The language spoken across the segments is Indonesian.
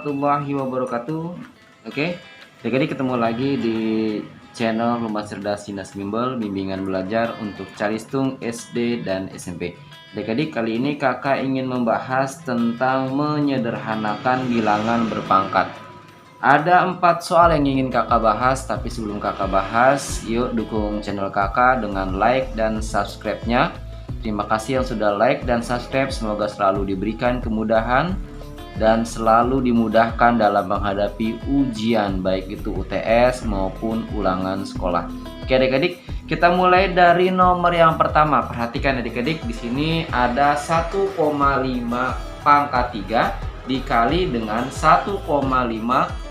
warahmatullahi wabarakatuh. Oke, jadi ketemu lagi di channel Rumah Cerdas Dinas Bimbel, bimbingan belajar untuk Calistung SD dan SMP. Adik-adik, kali ini kakak ingin membahas tentang menyederhanakan bilangan berpangkat. Ada 4 soal yang ingin kakak bahas, tapi sebelum kakak bahas, yuk dukung channel kakak dengan like dan subscribe-nya. Terima kasih yang sudah like dan subscribe, semoga selalu diberikan kemudahan dan selalu dimudahkan dalam menghadapi ujian, baik itu UTS maupun ulangan sekolah. Oke adik-adik, kita mulai dari nomor yang pertama. Perhatikan adik-adik, di sini ada 1,5 pangkat 3 dikali dengan 1,5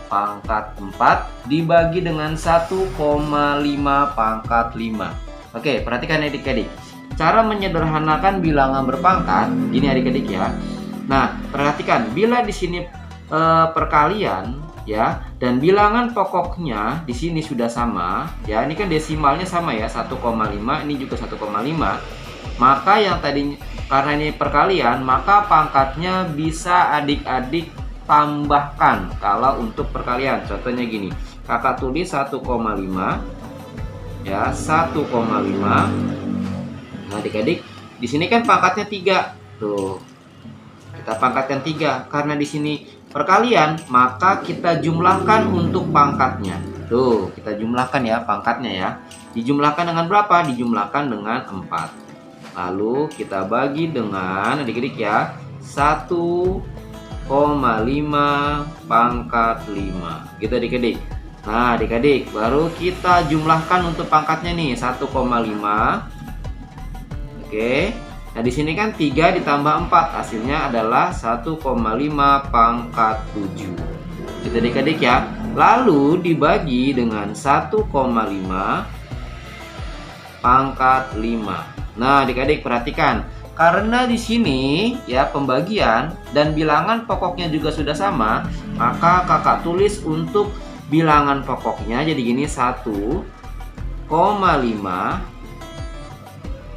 pangkat 4 dibagi dengan 1,5 pangkat 5. Oke, perhatikan adik-adik. Cara menyederhanakan bilangan berpangkat, gini adik-adik ya. Nah, perhatikan, bila di sini perkalian ya, dan bilangan pokoknya di sini sudah sama, ya, ini kan desimalnya sama ya, 1,5, ini juga 1,5. Maka yang tadi karena ini perkalian, maka pangkatnya bisa adik-adik tambahkan kalau untuk perkalian. Contohnya gini, kakak tulis 1,5 ya, 1,5. Nah, adik-adik, di sini kan pangkatnya 3. Tuh. Kita pangkatkan 3 karena di sini perkalian, maka kita jumlahkan untuk pangkatnya. Tuh, kita jumlahkan ya pangkatnya ya. Dijumlahkan dengan berapa? Dijumlahkan dengan 4. Lalu kita bagi dengan adik-adik ya, 1,5 pangkat 5. Gitu adik-adik. Nah, adik-adik, baru kita jumlahkan untuk pangkatnya nih, 1,5. Oke. Nah, di sini kan 3 ditambah 4, hasilnya adalah 1,5 pangkat 7. Gitu adik-adik ya. Lalu dibagi dengan 1,5 pangkat 5. Nah, adik-adik perhatikan, karena di sini ya pembagian dan bilangan pokoknya juga sudah sama, maka kakak tulis untuk bilangan pokoknya jadi gini, 1,5.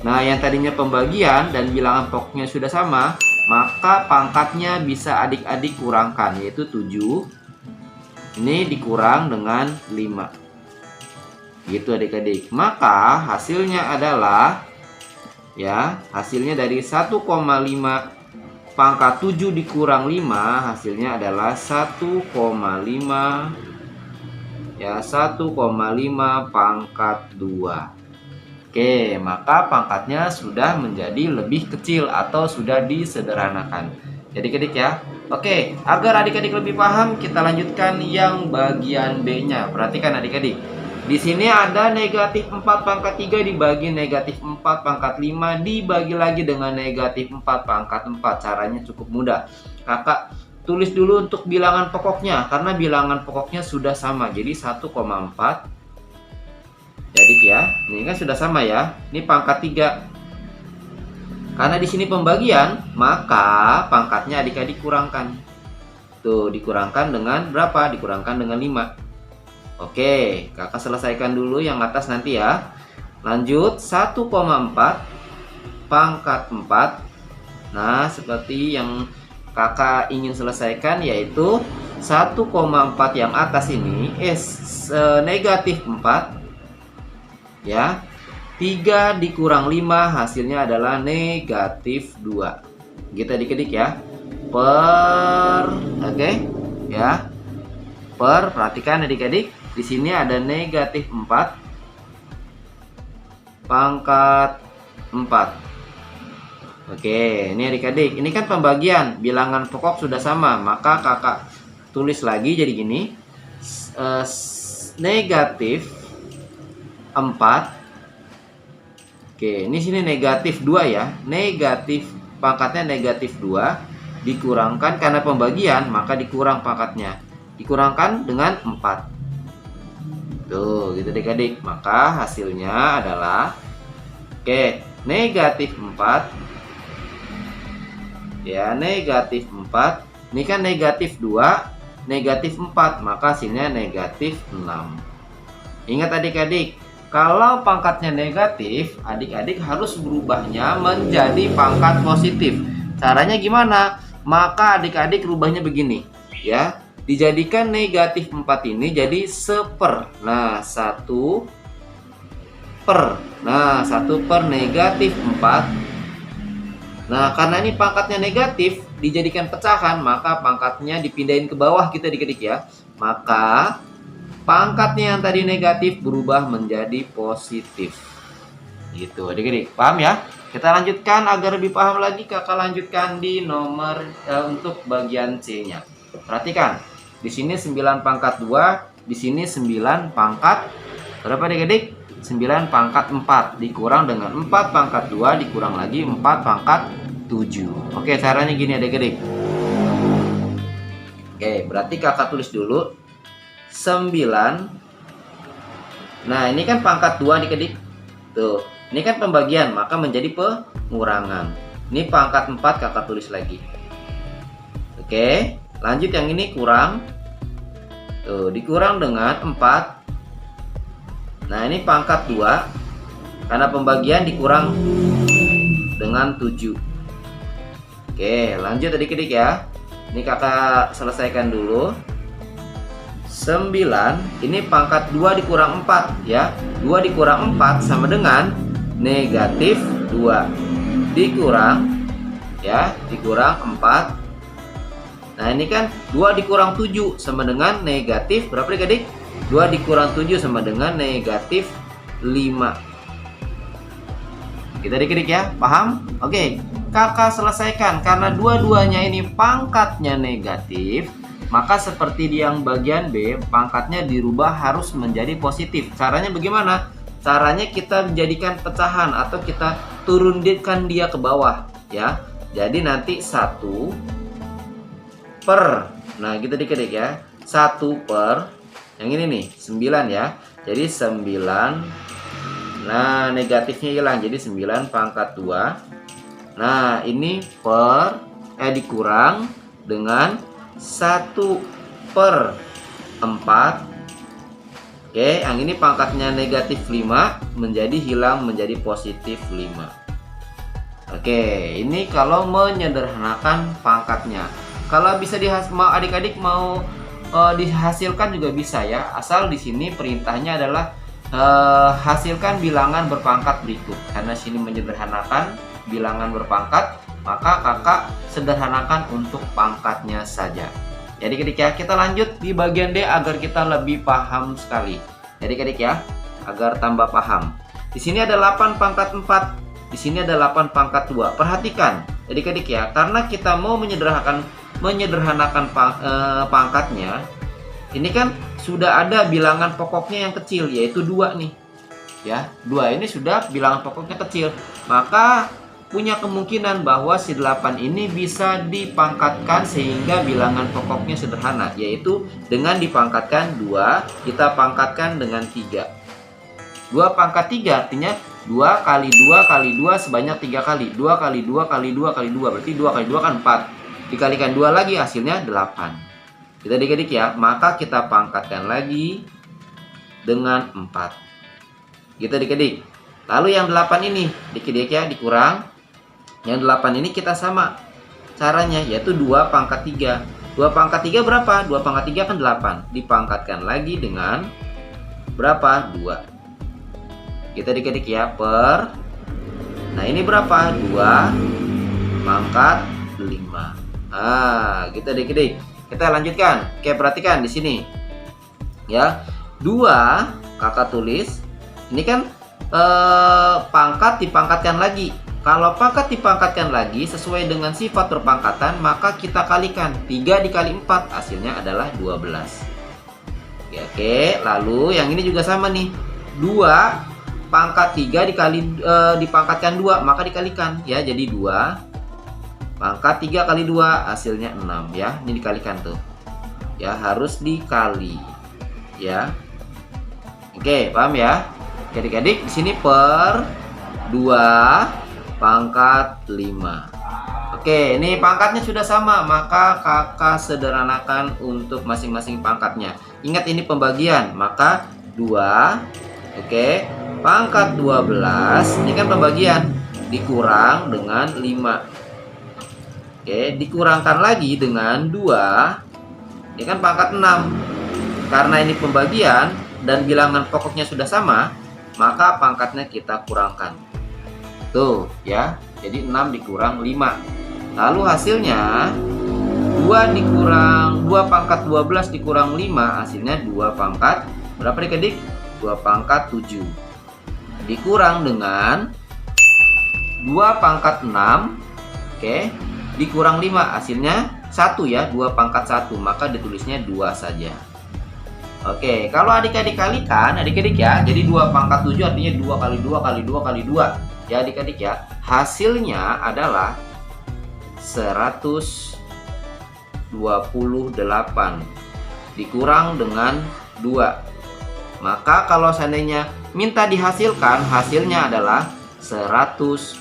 Nah, yang tadinya pembagian dan bilangan pokoknya sudah sama, maka pangkatnya bisa adik-adik kurangkan, yaitu 7. Ini dikurang dengan 5. Gitu adik-adik. Maka hasilnya adalah ya, hasilnya dari 1,5 pangkat 7 dikurang 5, hasilnya adalah 1,5 ya, 1,5 pangkat 2. Oke, maka pangkatnya sudah menjadi lebih kecil atau sudah disederhanakan. Jadi adik-adik ya. Oke, agar adik-adik lebih paham, kita lanjutkan yang bagian B-nya. Perhatikan adik-adik. Di sini ada negatif 4 pangkat 3 dibagi negatif 4 pangkat 5 dibagi lagi dengan negatif 4 pangkat 4. Caranya cukup mudah. Kakak tulis dulu untuk bilangan pokoknya, karena bilangan pokoknya sudah sama. Jadi 1,4. Jadi ya, ini kan sudah sama ya. Ini pangkat 3. Karena di sini pembagian, maka pangkatnya adik-adik kurangkan. Tuh, dikurangkan dengan berapa? Dikurangkan dengan 5. Oke, kakak selesaikan dulu yang atas nanti ya. Lanjut, 1,4 pangkat 4. Nah, seperti yang kakak ingin selesaikan, yaitu 1,4 yang atas ini negatif 4 ya, 3 dikurang 5 hasilnya adalah negatif 2. Gitu adik-adik ya. Oke ya. Perhatikan adik-adik, di sini ada negatif 4 pangkat 4. Oke, ini adik-adik, ini kan pembagian, bilangan pokok sudah sama, maka kakak tulis lagi jadi gini, negatif 4. Oke, ini sini negatif 2 ya. Negatif, pangkatnya negatif 2 dikurangkan karena pembagian, maka dikurang pangkatnya. Dikurangkan dengan 4. Tuh, gitu adik-adik. Maka hasilnya adalah negatif 4. Ya, negatif 4. Ini kan negatif 2, negatif 4, maka hasilnya negatif 6. Ingat adik-adik, kalau pangkatnya negatif, adik-adik harus berubahnya menjadi pangkat positif. Caranya gimana? Maka adik-adik rubahnya begini, ya. dijadikan negatif 4 ini jadi 1/. Nah, 1/. Nah, 1/, negatif 4. Nah, karena ini pangkatnya negatif, dijadikan pecahan, maka pangkatnya dipindahin ke bawah kita adik-adik ya. Maka pangkatnya yang tadi negatif berubah menjadi positif. Gitu adik-adik, paham ya? Kita lanjutkan agar lebih paham lagi, kakak lanjutkan di nomor untuk bagian C-nya. Perhatikan, di sini 9 pangkat 2, di sini 9 pangkat berapa adik-adik? 9 pangkat 4 dikurang dengan 4 pangkat 2 dikurang lagi 4 pangkat 7. Oke, caranya gini adik-adik. Oke, berarti kakak tulis dulu 9. Nah, ini kan pangkat 2 adik-adik. Tuh, ini kan pembagian, maka menjadi pengurangan. Ini pangkat 4 kakak tulis lagi. Oke, lanjut yang ini kurang. Tuh, dikurang dengan 4. Nah, ini pangkat 2. Karena pembagian dikurang dengan 7. Oke, lanjut adik-adik ya. Ini kakak selesaikan dulu. 9, ini pangkat 2 dikurang 4 ya. 2 dikurang 4 sama dengan negatif 2. Dikurang ya, dikurang 4. Nah, ini kan 2 dikurang 7 sama dengan negatif berapa adik-adik? 2 dikurang 7 sama dengan negatif 5. Kita adik-adik ya, paham? Oke, kakak selesaikan. Karena dua-duanya ini pangkatnya negatif, maka seperti di yang bagian B, pangkatnya dirubah harus menjadi positif. Caranya bagaimana? Caranya kita menjadikan pecahan atau kita turunkan dia ke bawah ya. Jadi nanti 1/. Nah, gitu adik-adik ya. 1/, yang ini nih 9 ya. Jadi 9. Nah, negatifnya hilang jadi 9 pangkat 2. Nah, ini dikurang dengan 1/4. Oke, yang ini pangkatnya negatif 5 menjadi hilang menjadi positif 5. Oke, ini kalau menyederhanakan pangkatnya. Kalau bisa mau adik-adik mau dihasilkan juga bisa ya, asal di sini perintahnya adalah hasilkan bilangan berpangkat berikut. Karena sini menyederhanakan bilangan berpangkat, maka kakak sederhanakan untuk pangkatnya saja. Jadi adik-adik ya, kita lanjut di bagian D agar kita lebih paham sekali. Jadi adik-adik ya, agar tambah paham. Di sini ada 8 pangkat 4, di sini ada 8 pangkat 2. Perhatikan adik-adik ya, karena kita mau menyederhanakan pangkatnya, ini kan sudah ada bilangan pokoknya yang kecil, yaitu 2 nih ya. 2 ini sudah bilangan pokoknya kecil, maka punya kemungkinan bahwa si 8 ini bisa dipangkatkan sehingga bilangan pokoknya sederhana, yaitu dengan dipangkatkan 2, kita pangkatkan dengan 3. 2 pangkat 3 artinya 2 kali 2 kali 2 sebanyak 3 kali. 2 kali 2 kali 2 kali 2 berarti 2 kali 2 kan 4. Dikalikan 2 lagi hasilnya 8. Kita adik-adik ya, maka kita pangkatkan lagi dengan 4. Gitu adik-adik. Lalu yang 8 ini adik-adik ya dikurang. Yang 8 ini kita sama caranya, yaitu 2 pangkat 3. 2 pangkat 3 berapa? 2 pangkat 3 kan 8. Dipangkatkan lagi dengan berapa? 2. Kita adik-adik ya per. Nah, ini berapa? 2 pangkat 5. Ah, gitu adik-adik. Kita lanjutkan. Oke, perhatikan di sini. Ya. 2 kakak tulis. Ini kan pangkat dipangkatkan lagi. Kalau pangkat dipangkatkan lagi sesuai dengan sifat perpangkatan, maka kita kalikan. 3 dikali 4 hasilnya adalah 12. Oke, lalu yang ini juga sama nih. 2 pangkat 3 dipangkatkan 2, maka dikalikan ya, jadi 2 pangkat 3 kali 2 hasilnya 6 ya. Ini dikalikan tuh. Ya, harus dikali. Ya. Oke, paham ya? Adik-adik di sini per 2 pangkat 5. Oke, ini pangkatnya sudah sama, maka kakak sederhanakan untuk masing-masing pangkatnya. Ingat ini pembagian, maka 2. Oke, pangkat 12 ini kan pembagian, dikurang dengan 5. Oke, dikurangkan lagi dengan 2 Ya kan pangkat 6. Karena ini pembagian dan bilangan pokoknya sudah sama, maka pangkatnya kita kurangkan. Tuh ya, jadi 6 dikurang 5. Lalu hasilnya 2 dikurang 2 pangkat 12 dikurang 5, hasilnya 2 pangkat berapa adik-adik? 2 pangkat 7. Dikurang dengan 2 pangkat 6, oke, dikurang 5, hasilnya 1 ya, 2 pangkat 1, maka ditulisnya 2 saja. Oke, kalau adik-adik kalikan, adik-adik ya, jadi 2 pangkat 7 artinya 2 kali 2 kali 2 kali 2. Ya adik-adik ya, hasilnya adalah 128 dikurang dengan 2. Maka kalau seandainya minta dihasilkan, hasilnya adalah 126.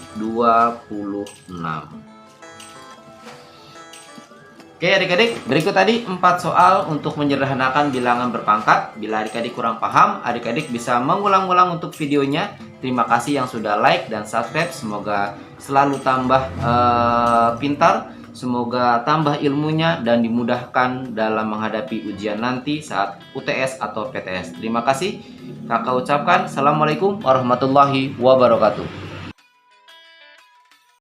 Oke adik-adik, berikut tadi 4 soal untuk menyederhanakan bilangan berpangkat. Bila adik-adik kurang paham, adik-adik bisa mengulang-ulang untuk videonya. Terima kasih yang sudah like dan subscribe. Semoga selalu tambah pintar, semoga tambah ilmunya dan dimudahkan dalam menghadapi ujian nanti saat UTS atau PTS. Terima kasih. Kakak ucapkan Assalamualaikum warahmatullahi wabarakatuh.